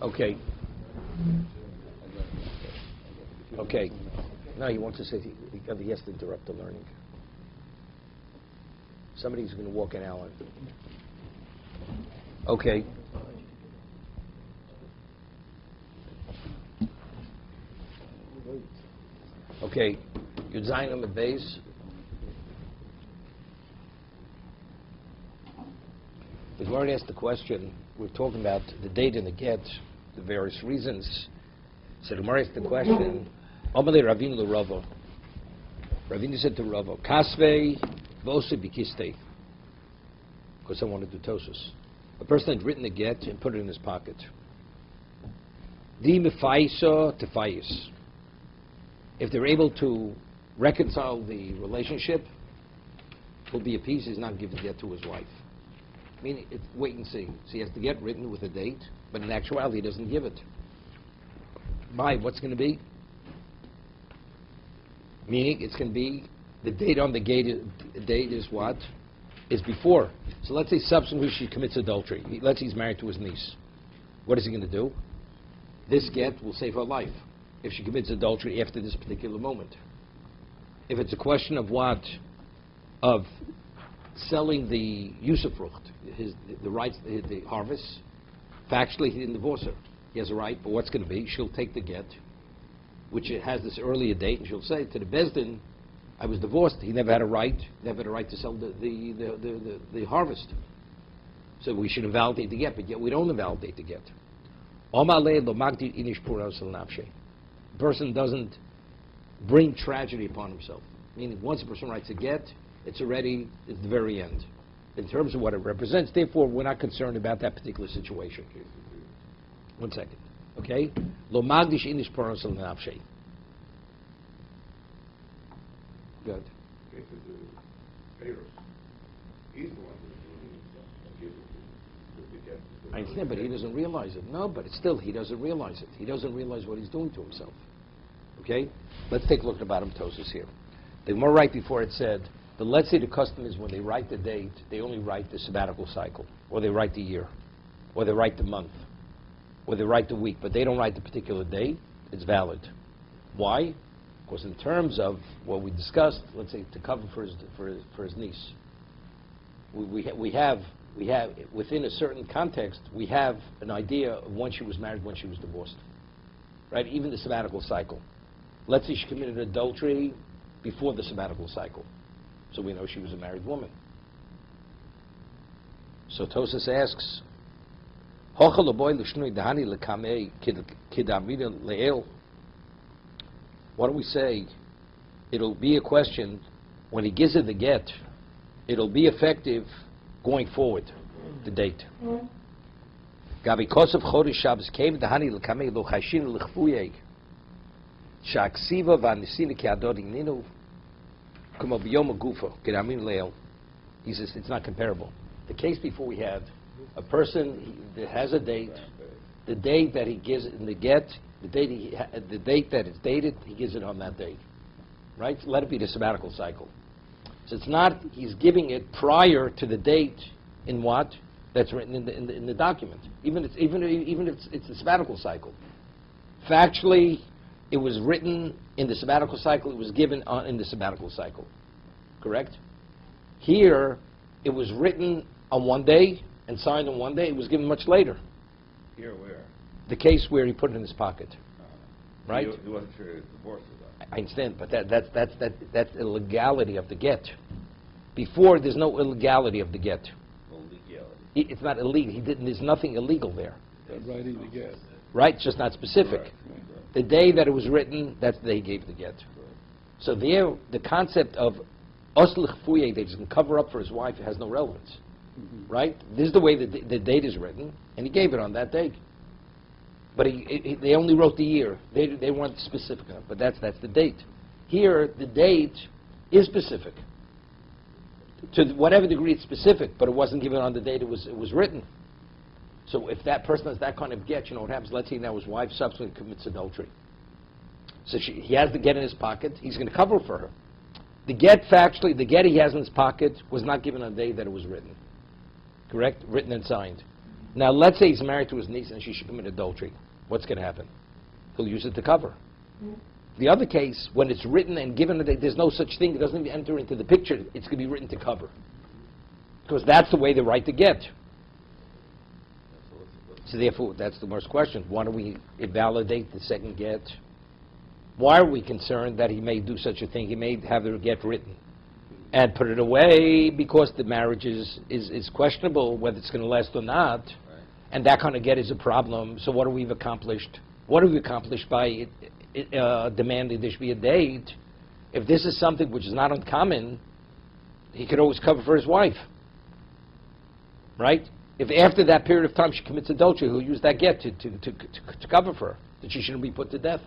Okay. Okay. No, he wants to say he has to interrupt the learning. Somebody's going to walk in, Alan. Okay. Okay. You're designing them at base. We've already asked the question. We're talking about the date and the get, the various reasons. So the Gemara asked the question. Amalei Ravinu l'Ravo. Ravinu said to Ravo, Kasvei v'osei b'kistei. Because I want to do Tosus. A person had written the get and put it in his pocket. Di mefaiso tefayis. If they're able to reconcile the relationship, he'll be at peace. He's not giving the get to his wife. Meaning, wait and see. So he has to get written with a date, but in actuality, he doesn't give it. By what's going to be? Meaning, it's going to be the date on the date is what? Is before. So let's say subsequently she commits adultery. Let's say he's married to his niece. What is he going to do? This get will save her life if she commits adultery after this particular moment. If it's a question of what? Of selling the usufrucht, the rights, the harvest, factually he didn't divorce her. He has a right, but what's going to be? She'll take the get, which it has this earlier date, and she'll say to the Bezdin, I was divorced. He never had a right to sell the harvest. So we should invalidate the get, but yet we don't invalidate the get. A person doesn't bring tragedy upon himself. Meaning, once a person writes a get, it's the very end. In terms of what it represents, therefore, we're not concerned about that particular situation. 1 second. Okay? Lo magdish inish parasal nafshe. Good. He's the one who's doing it. I understand, but he doesn't realize it. No, but still, he doesn't realize it. He doesn't realize what he's doing to himself. Okay? Let's take a look at the bottom Tosis here. The more right before it said, let's say the custom is when they write the date, they only write the sabbatical cycle, or they write the year, or they write the month, or they write the week, but they don't write the particular date. It's valid. Why? Because in terms of what we discussed, let's say to cover for his niece, we have within a certain context, we have an idea of when she was married, when she was divorced, right? Even the sabbatical cycle. Let's say she committed adultery before the sabbatical cycle. So we know she was a married woman. So Tosis asks, why don't we say it'll be a question when he gives her the get, it'll be effective going forward, the date. He says it's not comparable. The case before we had a person that has a date, the date that he gives in the get, the date that it's dated, he gives it on that date, right? Let it be the sabbatical cycle. So it's not he's giving it prior to the date in what that's written in the document. Even if it's the sabbatical cycle. Factually, it was written in the sabbatical cycle. It was given in the sabbatical cycle. Correct? Here, it was written on one day and signed on one day. It was given much later. Here where? The case where he put it in his pocket. Right? He wasn't sure he was divorced or not. I understand, but that's illegality of the get. Before, there's no illegality of the get. Illegality. It's not illegal. There's nothing illegal there. Writing the get. Right? It's just not specific. Right. The day that it was written, that's the day he gave the get. So there, the concept of oslich fuye, that he can cover up for his wife, has no relevance. Right? This is the way the date is written, and he gave it on that date. But they only wrote the year. They weren't specific enough, but that's the date. Here, the date is specific. To whatever degree it's specific, but it wasn't given on the date it was written. So if that person has that kind of get, you know what happens? Let's say now his wife subsequently commits adultery. So he has the get in his pocket. He's going to cover for her. The get, factually, the get he has in his pocket was not given on the day that it was written. Correct? Written and signed. Now, let's say he's married to his niece and she should commit adultery. What's going to happen? He'll use it to cover. The other case, when it's written and given, there's no such thing, it doesn't even enter into the picture, it's going to be written to cover. Because that's the way they write the get. So therefore, that's the first question. Why do we invalidate the second get? Why are we concerned that he may do such a thing? He may have the get written and put it away because the marriage is questionable, whether it's going to last or not. Right. And that kind of get is a problem. So what have we accomplished? What have we accomplished by demanding there should be a date? If this is something which is not uncommon, he could always cover for his wife. Right? If after that period of time she commits adultery, he'll use that get to cover for her, that she shouldn't be put to death.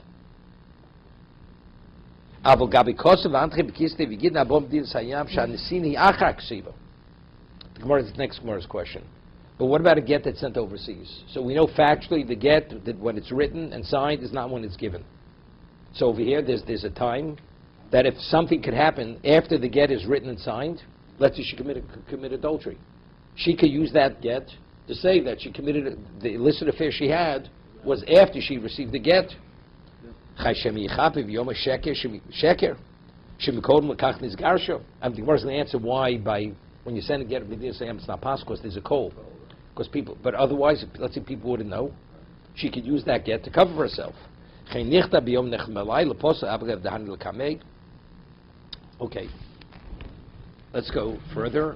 The next Gemara's question. But what about a get that's sent overseas? So we know factually the get, that when it's written and signed, is not when it's given. So over here, there's a time that if something could happen after the get is written and signed, let's say she commit adultery. She could use that get to say that she committed the illicit affair she had was after she received the get. And the Gemara is going to answer why by when you send a get of it's not possible because there's a cold. Because people, but otherwise, let's say people wouldn't know, she could use that get to cover herself. Okay, let's go further.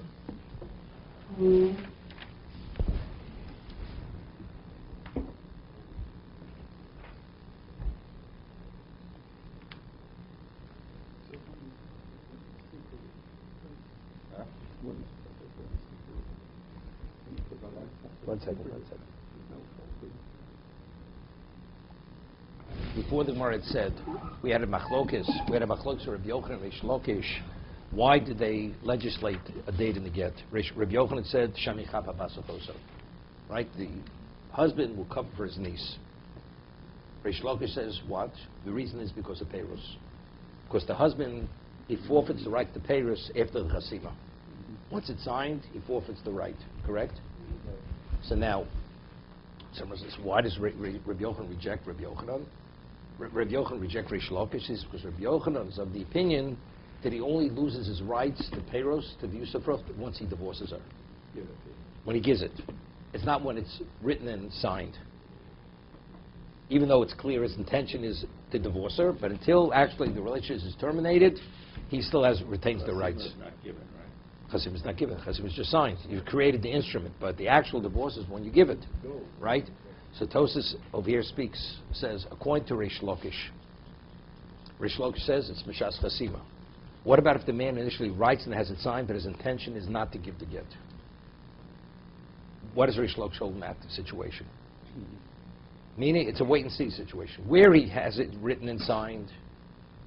One second. Before the Gemara had said, we had a machlokes for Rabbi Yochanan and Reish Lakish. Why did they legislate a date in the get? Rabbi Yochanan said, Shami Chapa Basofoso. Right? The husband will cover for his niece. Reish Lakish says, what? The reason is because of Peiros. Because the husband, he forfeits the right to Peiros after the Chasima. Once it's signed, he forfeits the right. Correct? So now, someone says, why does Rabbi Yochanan reject Rabbi Yochanan? Rabbi Yochanan reject Reish Lakish is because Rabbi Yochanan is of the opinion that he only loses his rights to Peiros, to the use of fruit, once he divorces her. When he gives it. It's not when it's written and signed. Even though it's clear his intention is to divorce her, but until actually the relationship is terminated, he still retains the rights. Not given, right? Chasim is not given. Chasim is just signed. You've created the instrument, but the actual divorce is when you give it, right? So Tosas over here says, according to Reish Lakish, Reish Lakish says it's Mishas Chasima. What about if the man initially writes and has it signed, but his intention is not to give the get? What does Reish Lakish hold in that situation? Meaning it's a wait-and-see situation. Where he has it written and signed,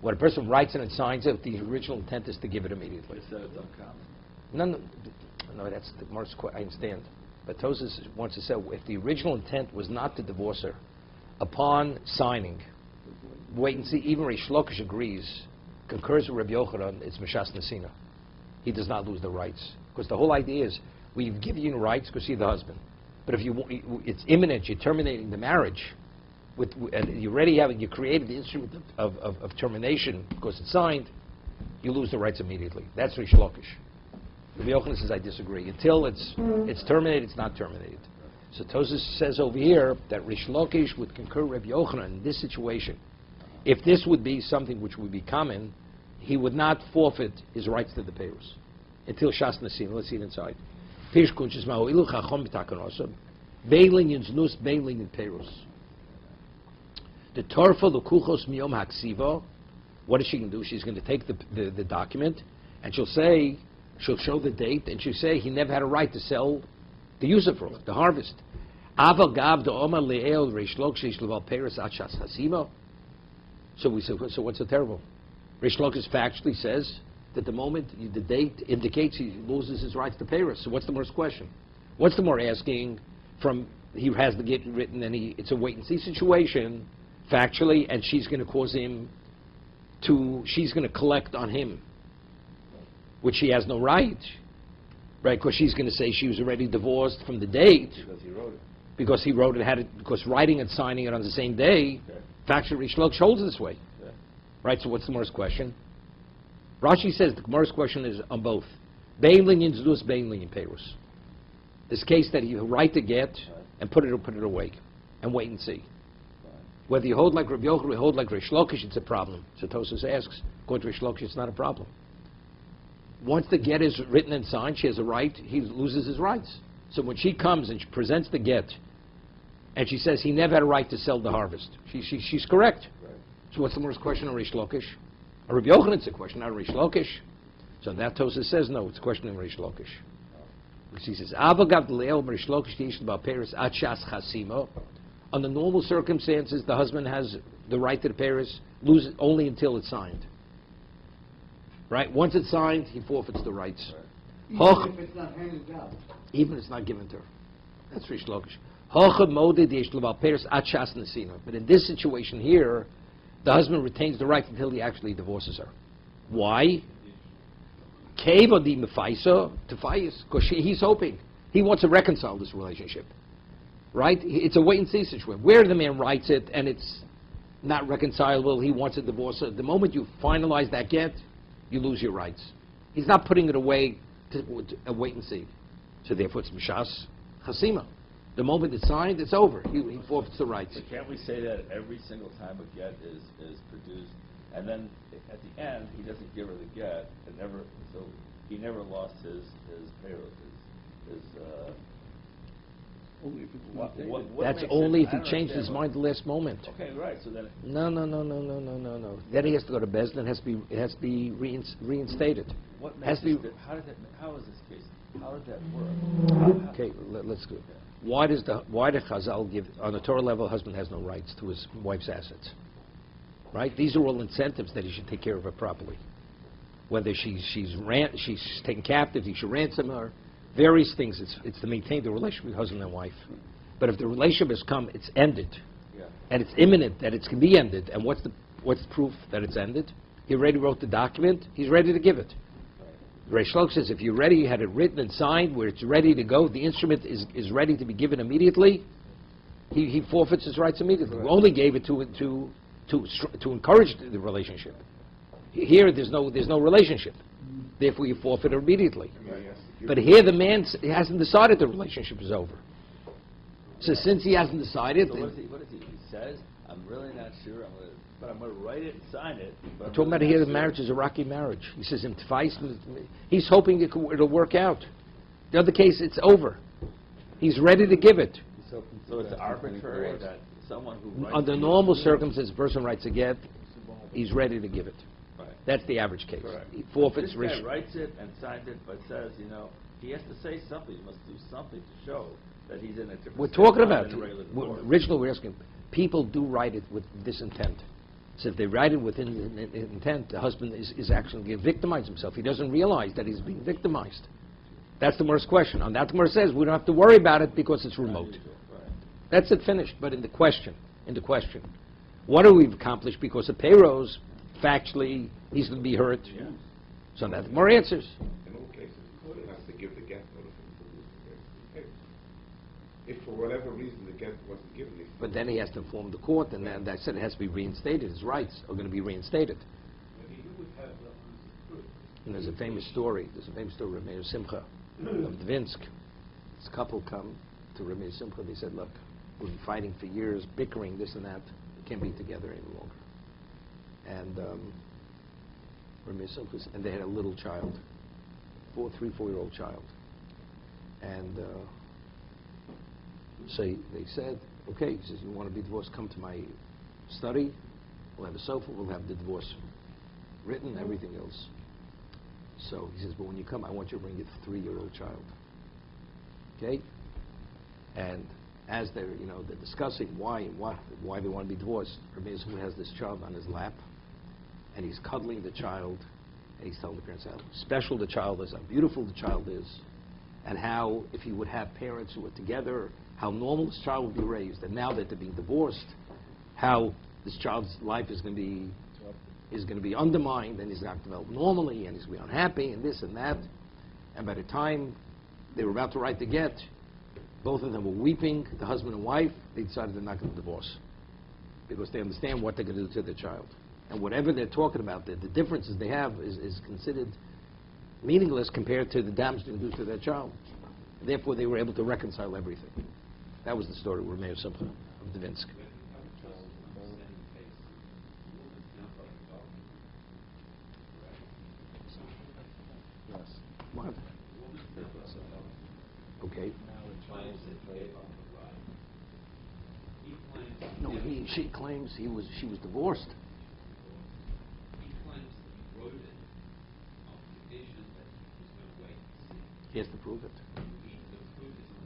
when a person writes and signs it, the original intent is to give it immediately. It's uncommon. No, that's the most. I understand, but Tosas wants to say if the original intent was not to divorce her, upon signing, wait and see. Even Reish Lakish agrees, concurs with Rabbi Yochanan. It's Mishas Nesina. He does not lose the rights because the whole idea is we've given you rights because you're the husband. But if it's imminent, you're terminating the marriage. And you created the instrument of termination because it's signed. You lose the rights immediately. That's Reish Lakish. Rabbi Yochanan says, I disagree. Until it's terminated, it's not terminated. So Tosas says over here that Reish Lakish would concur Rabbi Yochanan in this situation. If this would be something which would be common, he would not forfeit his rights to the Peiros until Shas Nasin. Let's see it inside. The Torfa Lukuchos Miyom Haksiva. What is she going to do? She's going to take the document and she'll show the date, and she'll say he never had a right to sell the usufruct, the harvest. So we say, so what's so terrible? Reish Lakish factually says that the moment the date indicates he loses his rights to Peiros. So what's the Gemara's question? What's the Gemara asking from he has the get written and it's a wait and see situation factually, and she's going to cause him she's going to collect on him, which she has no right. Right, because she's going to say she was already divorced from the date. Because he wrote it. Because he wrote it, because writing and signing it on the same day, Okay. factually Rish Lakish holds it this way. Okay. Right, so what's the Gemara's question? Rashi says the Gemara's question is on both. Bein linyan zdus, bein linyan perus. This case that you write the get and put it away and wait and see. Whether you hold like Rabbi Yochanan or you hold like Rish Lakish, it's a problem. So Tosfos asks, according to Rish Lakish, it's not a problem. Once the get is written and signed, she has a right, he loses his rights. So when she comes and she presents the get, and she says he never had a right to sell the harvest, she's correct. Right. So what's the most question on Rish Lakish? On Rabbi Yochanan, it's a question, not Rish Lakish. So that Tosfos says no, it's a question of Rish Lakish. She says, "Avagav le'el Rish Lakish tishel ba'peres at shas chasima." Under normal circumstances, the husband has the right to the Paris, lose it only until it's signed. Right? Once it's signed, he forfeits the rights. Right. Even if it's not handed down. Even if it's not given to her. That's Rish Lakish. Hocha moded yesh l'bal Paris at shas nesina. But in this situation here, the husband retains the right until he actually divorces her. Why? Keva di mefaisa tefayis, because he's hoping. He wants to reconcile this relationship. Right? It's a wait-and-see situation. Where the man writes it and it's not reconcilable, he wants a divorce. The moment you finalize that get, you lose your rights. He's not putting it away to wait and see. So therefore it's Mishas Chasima. The moment it's signed, it's over. He forfeits the rights. But can't we say that every single time a get is produced, and then at the end he doesn't give her the get, so he never lost his payroll, his Only if it's what That's makes only it- if I he don't changed his understand mind the last moment. Okay, right. So then No. Then he has to go to Bezdin. It has to be reinstated. what Has makes to be- this, how is this case? How did that work? Okay, let's go. Why does Chazal give, on a Torah level, husband has no rights to his wife's assets? Right? These are all incentives that he should take care of her properly. Whether she's taken captive, he should ransom her, various things. It's to maintain the relationship with husband and wife. But if the relationship has come, it's ended, Yeah. and it's imminent that it can be ended, and what's the proof that it's ended? He already wrote the document, he's ready to give it. Reish Lakish says, if you're ready, you had it written and signed, where it's ready to go, the instrument is ready to be given immediately, he forfeits his rights immediately. We only gave it to encourage the relationship. Here, there's no relationship. Therefore, you forfeit it immediately. I mean, he has to give But it- here, the man hasn't decided the relationship is over. So since he hasn't decided, So what is he? He says, "I'm really not sure. I'm going to write it and sign it." But I'm talking about here, the marriage is a rocky marriage. He says, he's hoping it'll work out. The other case, it's over. He's ready to give it. he's hoping So it's that arbitrary divorce. that someone who writes Under normal circumstances, a person writes a get, he's ready to give it. Right. That's the average case. Correct. He forfeits This guy risk. writes it and signs it, but says, he has to say something. He must do something to show that he's in a different. We're state talking of about, mind than a regular divorce. originally we're asking, people do write it with this intent. So if they write it with intent, the husband is actually going to victimize himself. He doesn't realize that he's being victimized. That's the Gemara's question. On that, the Gemara says we don't have to worry about it because it's remote. Right. That's it, finished. But in the question, what do we accomplish? Because of Peiros, factually, he's going to be hurt. Yeah. So that the Gemara answers. In all cases, the court has to give the get notice to lose the case. If for whatever reason the get wasn't given, he But then he has to inform the court, and then that said it has to be reinstated. His rights are going to be reinstated. And there's a famous story. Of Meir Simcha of Dvinsk. This couple come to Meir Simcha. They said, "Look, we've been fighting for years, bickering, this and that. We can't be together any longer." And Meir Simcha, and they had a little child, 4-year-old child, and so they said, "Okay," he says, "you want to be divorced? Come to my study. We'll have a sofa. We'll have the divorce written, everything else." So he says, "But when you come, I want you to bring your 3-year-old child." Okay? And as they're discussing why they want to be divorced, Rabbi Yisrael has this child on his lap, and he's cuddling the child, and he's telling the parents how special the child is, how beautiful the child is, and how if he would have parents who were together, how normal this child would be raised. And now that they're being divorced, how this child's life is going to be undermined, and he's not developed normally, and he's going to be unhappy, and this and that. And by the time They were about to write the get. Both of them were weeping, the husband and wife. They decided they're not going to divorce because they understand what they're going to do to their child. And whatever they're talking about, the differences they have is considered meaningless compared to the damage they do to their child. Therefore, they were able to reconcile everything. That was the story of Rameir Simcha of Dvinsk. What? Okay. No, she claims she was divorced. He claims that he wrote it on condition that he was going to wait and see. He has to prove it. The proof is on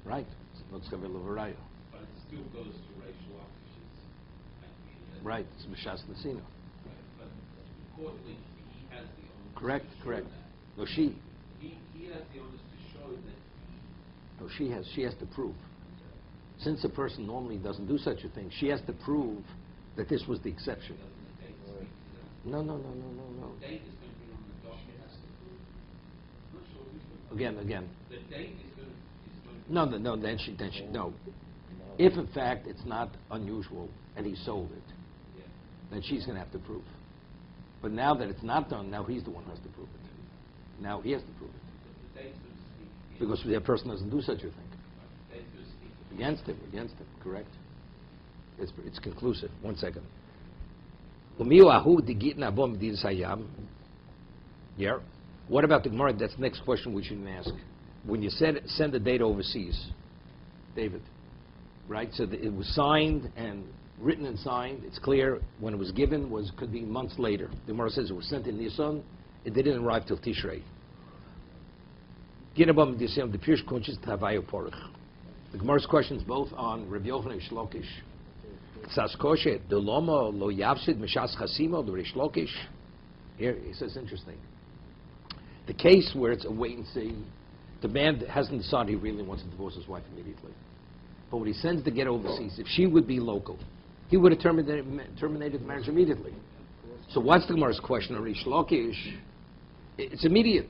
the Right. Let's go with but it still goes to Reish Lakish's. Right. It's Mishas Nesina. But importantly, he has the onus Correct. to show Correct. that. No, she. He has the onus to show that he... No, she has to prove. Since a person normally doesn't do such a thing, she has to prove that this was the exception. Doesn't the date speak to that? No. The date is going to be on the document. Has to prove. I'm not sure who's going to... Again. The date is going to... No. Then she. No. If in fact it's not unusual and he sold it, Yeah. then she's going to have to prove. But now that it's not done, now he's the one who has to prove it. Now he has to prove it The date's going to speak... because that person doesn't do such a thing. The date's going to speak... Against him, correct? It's conclusive. 1 second. Yeah. What about the Gemara? That's the next question we shouldn't ask. When you send the data overseas, David, right? So it was signed and written and signed. It's clear when it was given could be months later. The Gemara says it was sent in Nisan. It didn't arrive till Tishrei. The Gemara's questions both on Rabbi Yochanan and Shlokish. Saskoshe, Doloma, Lo Yavsid, Mishas Chasimo, the Rish Shlokish. Here, he says interesting. The case where it's a wait and see, the man hasn't decided he really wants to divorce his wife immediately. But when he sends the get overseas, if she would be local, he would have terminated the marriage immediately. So what's the Gemara's question on Rish Shlokish? It's immediate.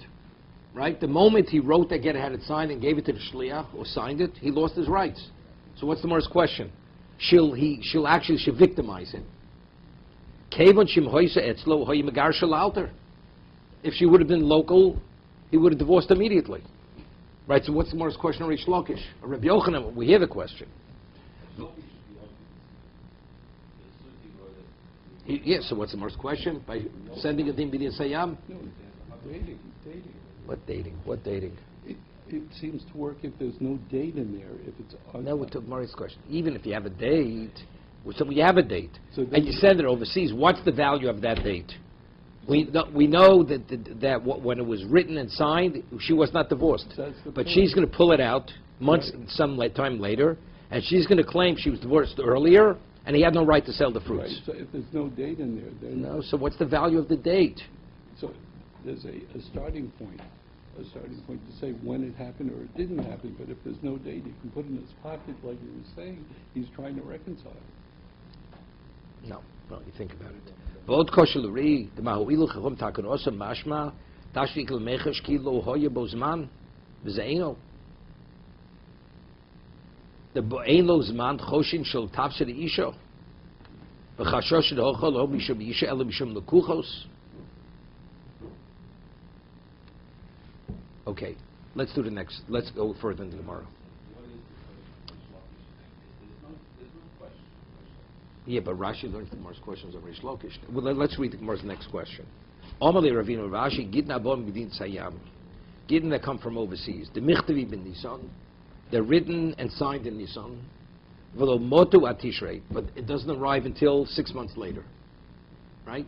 Right? The moment he wrote that get, had it signed and gave it to the shliach or signed it, he lost his rights. So what's the Gemara's question? She'll victimize him. If she would have been local, he would have divorced immediately. Right? So what's the Gemara's question on Rish Lakish? Rabbi Yochanan, we hear the question. Yes. So what's the Gemara's question? By sending a din b'din sayam? No, dating. What dating? It seems to work if there's no date in there. If it's No, we took Murray's question. Even if you have a date, so you have a date, So and you send it overseas, what's the value of that date? We know that when it was written and signed, she was not divorced. That's the But point. she's going to pull it out months, some time later, and she's going to claim she was divorced earlier, and he had no right to sell the fruits. Right. So if there's no date in there, then No, so what's the value of the date? so there's a starting point. A starting point to say when it happened or it didn't happen, but if there's no date, he can put it in his pocket, like you were saying, he's trying to reconcile. No, well, you think about it. V'od koshel uri, the mahuilu chachom takon osam mashma, tashlik l'mechesh ki lo hoye bozman, v'ze'eno. The bo'ein lo zman choshin shel tafsir isho, v'chashosh d'hocha lo mishum isha ela mishum lekuchos. Okay, let's do the next. Let's go further into tomorrow. There's no question. Yeah, but Rashi learns the Gemara's questions of Rish Lakish. Well, let's read the Gemara's next question. Amalei Ravino Rashi Gidna Bom B'din Sayam. Gidna that come from overseas. The Michtavi bin Nisan. They're written and signed in Nisan. V'lo motu at Tishrei, but it doesn't arrive until 6 months later. Right?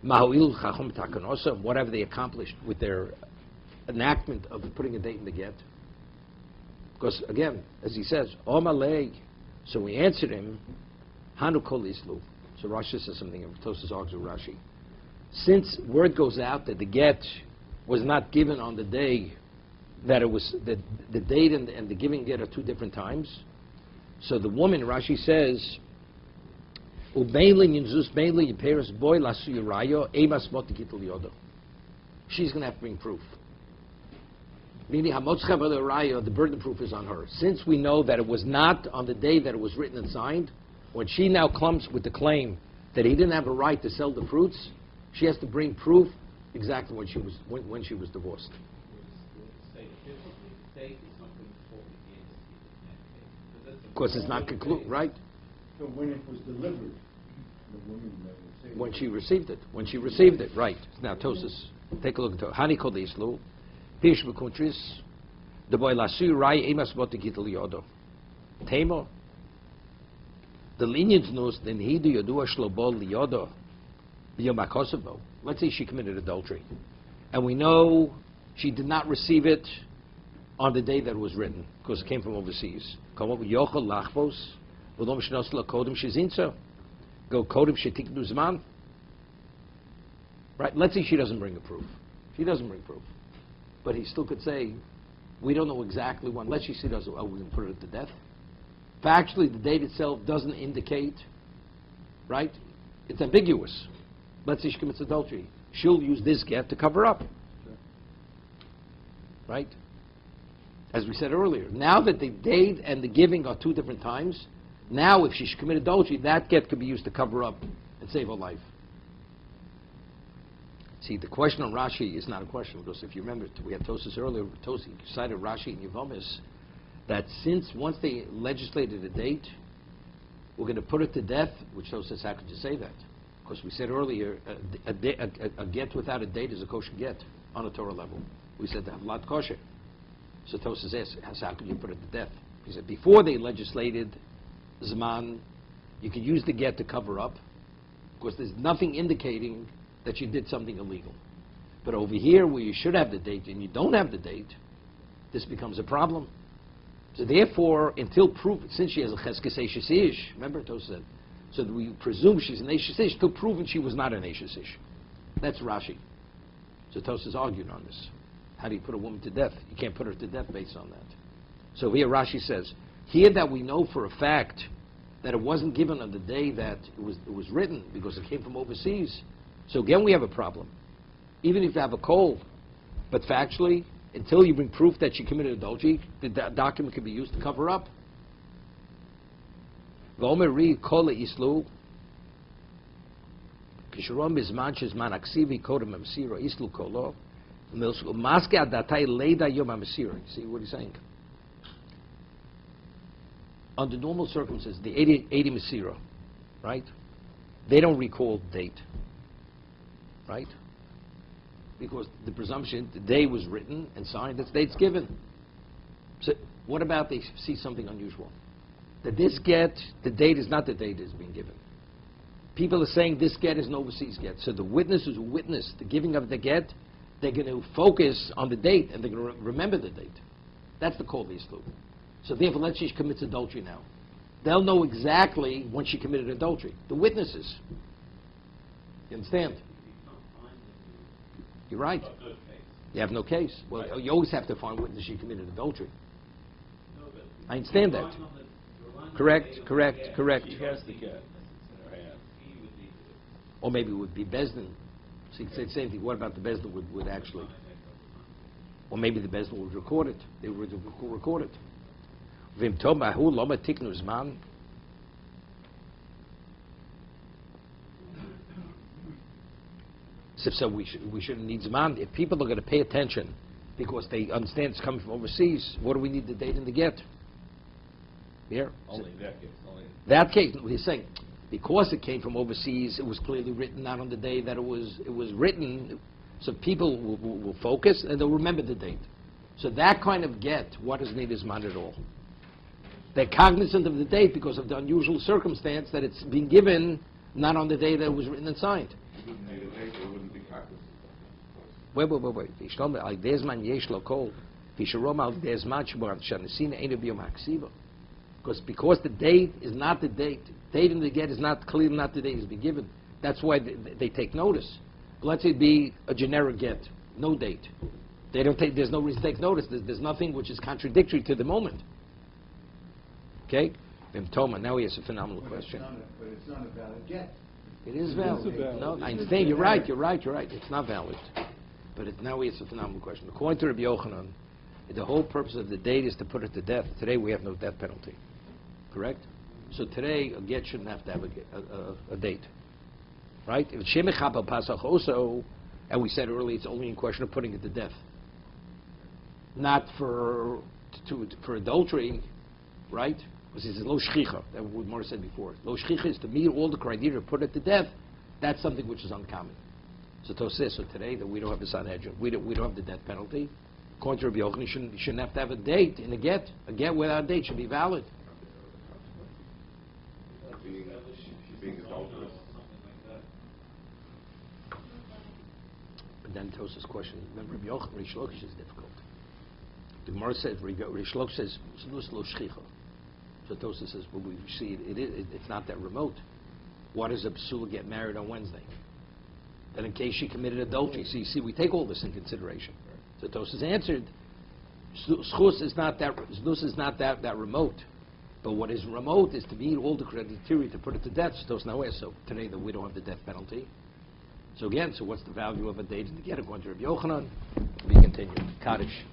Mahuil Chachom Takanosa. Whatever they accomplished with their enactment of putting a date in the get. Because again, as he says, Amalei. So we answered him. Hanu kol islu. So Rashi says something, and Tosas argues with Rashi. Since word goes out that the get was not given on the day that it was, the date and the giving get are two different times, so the woman, Rashi says, she's going to have to bring proof. Meaning, the burden of proof is on her. Since we know that it was not on the day that it was written and signed, when she now comes with the claim that he didn't have a right to sell the fruits, she has to bring proof exactly when she was divorced. Of course, it's not concluded, right? So when it was delivered, the woman never said. When she received it, right. Now, Tosis, take a look at it. Hani kol islu, pish b'kuntris, the boy lasu rai emas bot gitel yodo. Temo, the lineage knows then he do yodua shlobol liyodo, b'yomakosovo. Let's say she committed adultery, and we know she did not receive it on the day that it was written, because it came from overseas. Go kodim shetiknu zman. Right? Let's say she doesn't bring a proof. She doesn't bring proof. But he still could say, we don't know exactly when. Let's say she doesn't, we can put it to death. Factually, the date itself doesn't indicate, right? It's ambiguous. Let's say she commits adultery. She'll use this get to cover up. Right? As we said earlier, now that the date and the giving are two different times, now if she committed adultery, that get could be used to cover up and save her life. See, the question on Rashi is not a question, because if you remember, we had Tosis earlier, Tosis cited Rashi and Yevomis, that since once they legislated a date, we're going to put it to death, which Tosis, how could you say that? Because we said earlier, a get without a date is a kosher get on a Torah level. We said that, Havlat kosher. So Tosis asked, how could you put it to death? He said, before they legislated Zman, you could use the get to cover up, because there's nothing indicating that you did something illegal. But over here, where you should have the date and you don't have the date, this becomes a problem. So therefore, until proof, since she has a cheskes eishes ish, remember Tosis said, so that we presume she's an eishes ish, till proven she was not an eishes ish. That's Rashi. So Tosis argued on this. How do you put a woman to death? You can't put her to death based on that. So here Rashi says, here that we know for a fact that it wasn't given on the day that it was written, because it came from overseas. So again, we have a problem. Even if you have a cold, but factually, until you bring proof that she committed adultery, the document can be used to cover up. V'omeri kol islu, kisharom bizman shezman aksivi kodem amsiro islu kolo, maske adatai leida yom amsiro. See what he's saying? Under normal circumstances, the 80 Masira, right? They don't recall the date, right? Because the presumption, the day was written and signed, the date's given. So what about they see something unusual? That this get, the date is not the date that's being given. People are saying this get is an overseas get. So the witnesses who witnessed the giving of the get, they're going to focus on the date and they're going to remember the date. That's the call of Islu. So therefore, let's say she commits adultery now. They'll know exactly when she committed adultery. The witnesses. You understand? You're right. You have no case. Well, you always have to find witness she committed adultery. I understand that. Correct. She has to get. Or maybe it would be Bezdin. So you could say the same thing. What about the Bezdin would actually? Or maybe the Bezdin would record it. They would record it. Vim tomahu loma tiknu zman. So we shouldn't need zman. If people are going to pay attention because they understand it's coming from overseas, what do we need the date and the get? Here? Only that case. That case, he's saying, because it came from overseas, it was clearly written not on the day that it was written, so people will focus and they'll remember the date. So that kind of get, what is needed zman at all? They're cognizant of the date because of the unusual circumstance that it's been given not on the day that it was written and signed. Wait. Because the date is not the date. Date in the get is not clearly not the date it's been given. That's why they take notice. Let's say it be a generic get, no date. They don't take. There's no reason to take notice. There's nothing which is contradictory to the moment. Okay? Now he has a phenomenal question. But it's not a valid get. It is valid. valid. No, I understand. You're right. It's not valid. But now he has a phenomenal question. According to Rabbi Yochanan, The whole purpose of the date is to put it to death. Today we have no death penalty. Correct? So today a get shouldn't have to have a date. Right? If it's Shemechab al Pasach also, and we said earlier it's only in question of putting it to death. Not for adultery, right? Because he says lo shchicha. That's what Mor said before. Lo shchicha is to meet all the criteria to put it to death. That's something which is uncommon. So Tos says, so today that we don't have the Sanhedrin, we don't have the death penalty. According to Rabbi Yochanan, you shouldn't have to have a date in a get. A get without a date should be valid. Being adulterous. But then Tos's question, remember Rabbi Yochanan, Rish Lakish is difficult. The Gemara says, Rish Lakish says, lo shchicha. So Tosa says, well, we see it's not that remote. Why does a psula get married on Wednesday? Then in case she committed adultery. So you see, we take all this in consideration. So Tosa's answered, Schus is not that remote. But what is remote is to meet all the criteria to put it to death. So today that we don't have the death penalty. So again, so what's the value of a date to get according to Rabbi Yochanan? We continue. Kaddish.